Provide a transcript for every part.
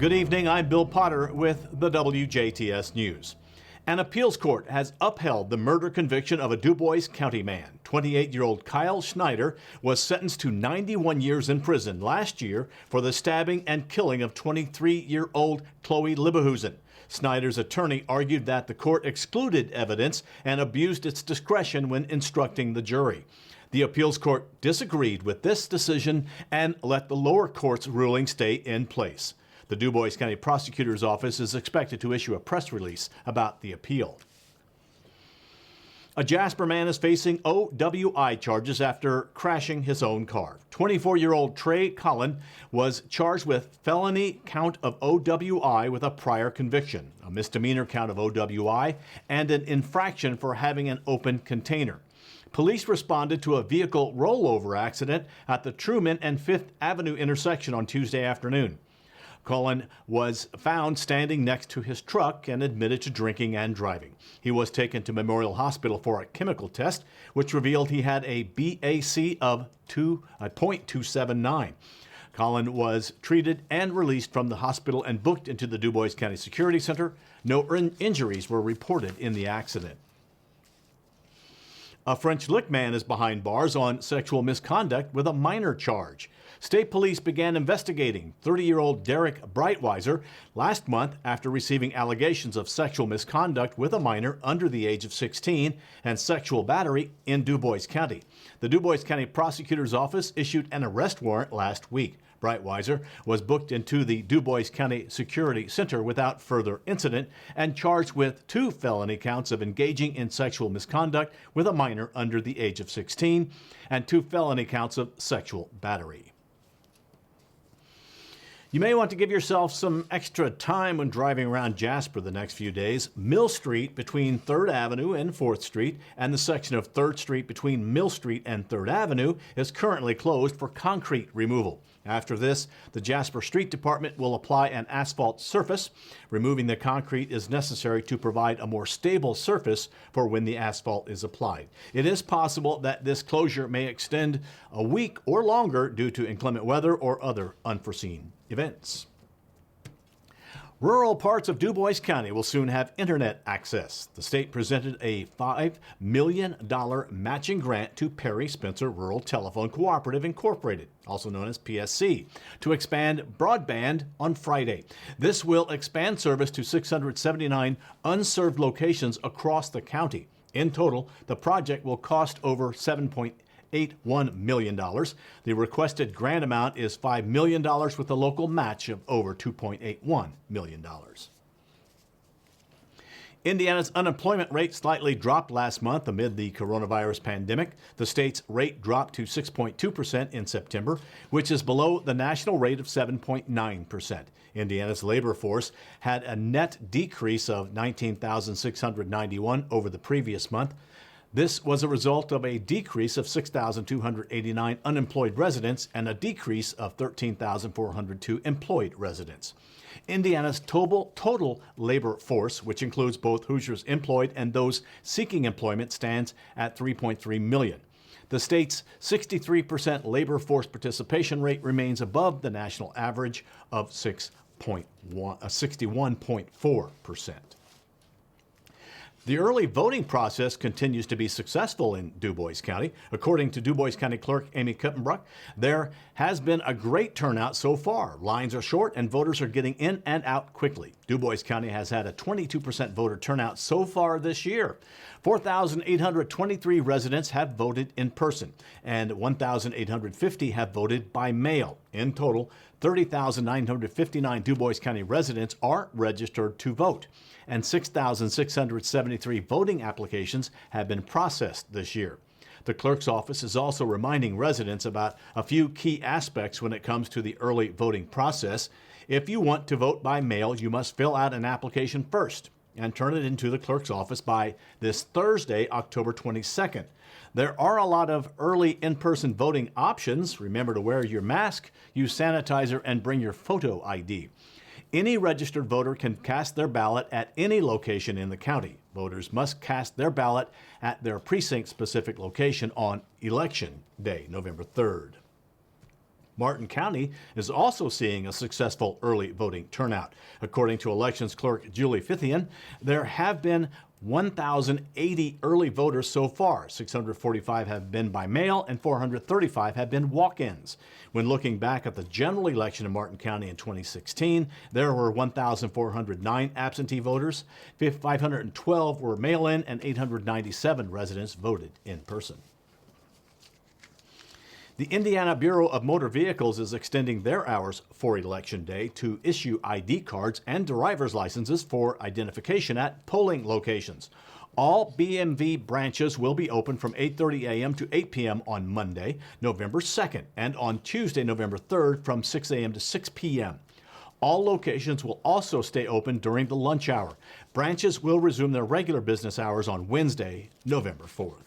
Good evening, I'm Bill Potter with the WJTS News. An appeals court has upheld the murder conviction of a Dubois County man. 28-year-old Kyle Schneider was sentenced to 91 years in prison last year for the stabbing and killing of 23-year-old Chloe Libahusen. Snyder's attorney argued that the court excluded evidence and abused its discretion when instructing the jury. The appeals court disagreed with this decision and let the lower court's ruling stay in place. The Dubois County Prosecutor's Office is expected to issue a press release about the appeal. A Jasper man is facing OWI charges after crashing his own car. 24-year-old Trey Collin was charged with felony count of OWI with a prior conviction, a misdemeanor count of OWI, and an infraction for having an open container. Police responded to a vehicle rollover accident at the Truman and 5th Avenue intersection on Tuesday afternoon. Collin was found standing next to his truck and admitted to drinking and driving. He was taken to Memorial Hospital for a chemical test, which revealed he had a BAC of 0.279. Collin was treated and released from the hospital and booked into the Dubois County Security Center. No injuries were reported in the accident. A French Lick man is behind bars on sexual misconduct with a minor charge. State police began investigating 30-year-old Derrick Breitweiser last month after receiving allegations of sexual misconduct with a minor under the age of 16 and sexual battery in Dubois County. The Dubois County Prosecutor's Office issued an arrest warrant last week. Breitweiser was booked into the Dubois County Security Center without further incident and charged with 2 felony counts of engaging in sexual misconduct with a minor under the age of 16 and 2 felony counts of sexual battery. You may want to give yourself some extra time when driving around Jasper the next few days. Mill Street between 3rd Avenue and 4th Street and the section of 3rd Street between Mill Street and 3rd Avenue is currently closed for concrete removal. After this, the Jasper Street Department will apply an asphalt surface. Removing the concrete is necessary to provide a more stable surface for when the asphalt is applied. It is possible that this closure may extend a week or longer due to inclement weather or other unforeseen events. Rural parts of Dubois County will soon have internet access. The state presented a $5 million matching grant to Perry Spencer Rural Telephone Cooperative Incorporated, also known as PSC, to expand broadband on Friday. This will expand service to 679 unserved locations across the county. In total, the project will cost over $7.81 million. The requested grant amount is $5 million with a local match of over $2.81 million. Indiana's unemployment rate slightly dropped last month amid the coronavirus pandemic. The state's rate dropped to 6.2% in September, which is below the national rate of 7.9%. Indiana's labor force had a net decrease of 19,691 over the previous month. This was a result of a decrease of 6,289 unemployed residents and a decrease of 13,402 employed residents. Indiana's total labor force, which includes both Hoosiers employed and those seeking employment, stands at 3.3 million. The state's 63% labor force participation rate remains above the national average of 61.4%. The early voting process continues to be successful in Dubois County. According to Dubois County Clerk Amy Kippenbrook, there has been a great turnout so far. Lines are short and voters are getting in and out quickly. Dubois County has had a 22% voter turnout so far this year. 4,823 residents have voted in person and 1,850 have voted by mail. In total, 30,959 Dubois County residents are registered to vote, and 6,673 voting applications have been processed this year. The clerk's office is also reminding residents about a few key aspects when it comes to the early voting process. If you want to vote by mail, you must fill out an application first and turn it into the clerk's office by this Thursday, October 22nd. There are a lot of early in-person voting options. Remember to wear your mask, use sanitizer, and bring your photo ID. Any registered voter can cast their ballot at any location in the county. Voters must cast their ballot at their precinct-specific location on Election Day, November 3rd. Martin County is also seeing a successful early voting turnout. According to elections clerk Julie Fithian, there have been 1,080 early voters so far. 645 have been by mail and 435 have been walk-ins. When looking back at the general election in Martin County in 2016, there were 1,409 absentee voters, 512 were mail-in, and 897 residents voted in person. The Indiana Bureau of Motor Vehicles is extending their hours for Election Day to issue ID cards and driver's licenses for identification at polling locations. All BMV branches will be open from 8:30 a.m. to 8 p.m. on Monday, November 2nd, and on Tuesday, November 3rd, from 6 a.m. to 6 p.m. All locations will also stay open during the lunch hour. Branches will resume their regular business hours on Wednesday, November 4th.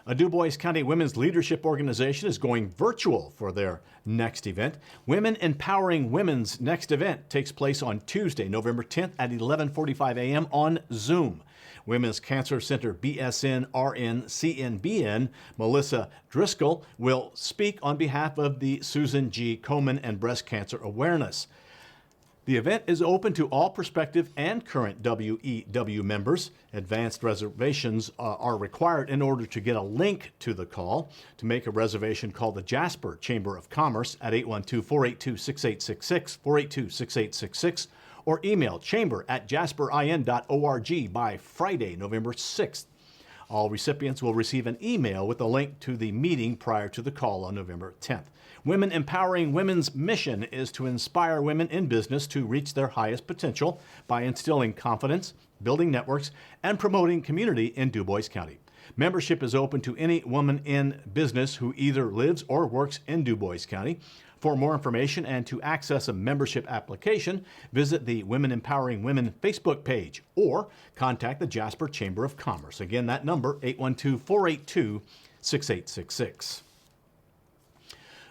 A Dubois County Women's Leadership Organization is going virtual for their next event. Women Empowering Women's next event takes place on Tuesday, November 10th at 11:45 a.m. on Zoom. Women's Cancer Center BSN RN CNBN Melissa Driscoll will speak on behalf of the Susan G. Komen and Breast Cancer Awareness. The event is open to all prospective and current WEW members. Advanced reservations are required in order to get a link to the call. To make a reservation, call the Jasper Chamber of Commerce at 812-482-6866, 482-6866, or email chamber@jasperin.org by Friday, November 6th. All recipients will receive an email with a link to the meeting prior to the call on November 10th. Women Empowering Women's mission is to inspire women in business to reach their highest potential by instilling confidence, building networks, and promoting community in Dubois County. Membership is open to any woman in business who either lives or works in Dubois County. For more information and to access a membership application, visit the Women Empowering Women Facebook page or contact the Jasper Chamber of Commerce. Again, that number, 812-482-6866.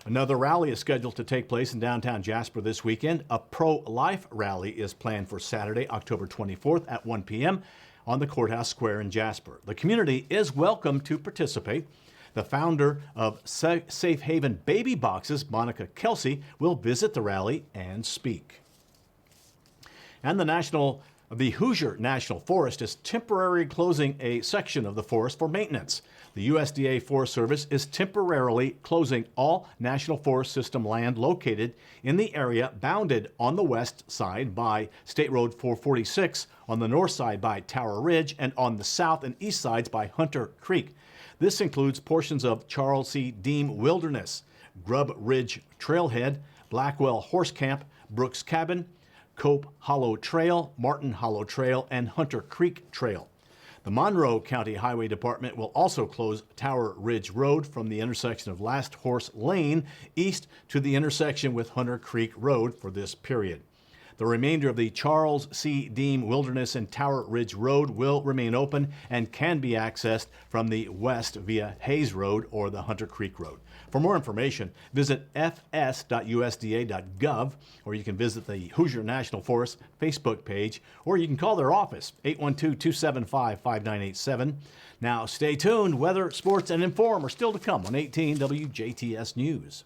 Another rally is scheduled to take place in downtown Jasper this weekend. A pro-life rally is planned for Saturday, October 24th at 1 p.m. on the Courthouse Square in Jasper. The community is welcome to participate. The founder of Safe Haven Baby Boxes, Monica Kelsey, will visit the rally and speak. And the Hoosier National Forest is temporarily closing a section of the forest for maintenance. The USDA Forest Service is temporarily closing all National Forest System land located in the area bounded on the west side by State Road 446, on the north side by Tower Ridge, and on the south and east sides by Hunter Creek. This includes portions of Charles C. Deem Wilderness, Grub Ridge Trailhead, Blackwell Horse Camp, Brooks Cabin, Cope Hollow Trail, Martin Hollow Trail, and Hunter Creek Trail. The Monroe County Highway Department will also close Tower Ridge Road from the intersection of Last Horse Lane east to the intersection with Hunter Creek Road for this period. The remainder of the Charles C. Deem Wilderness and Tower Ridge Road will remain open and can be accessed from the west via Hayes Road or the Hunter Creek Road. For more information, visit fs.usda.gov, or you can visit the Hoosier National Forest Facebook page, or you can call their office, 812-275-5987. Now stay tuned. Weather, sports, and inform are still to come on 18 WJTS News.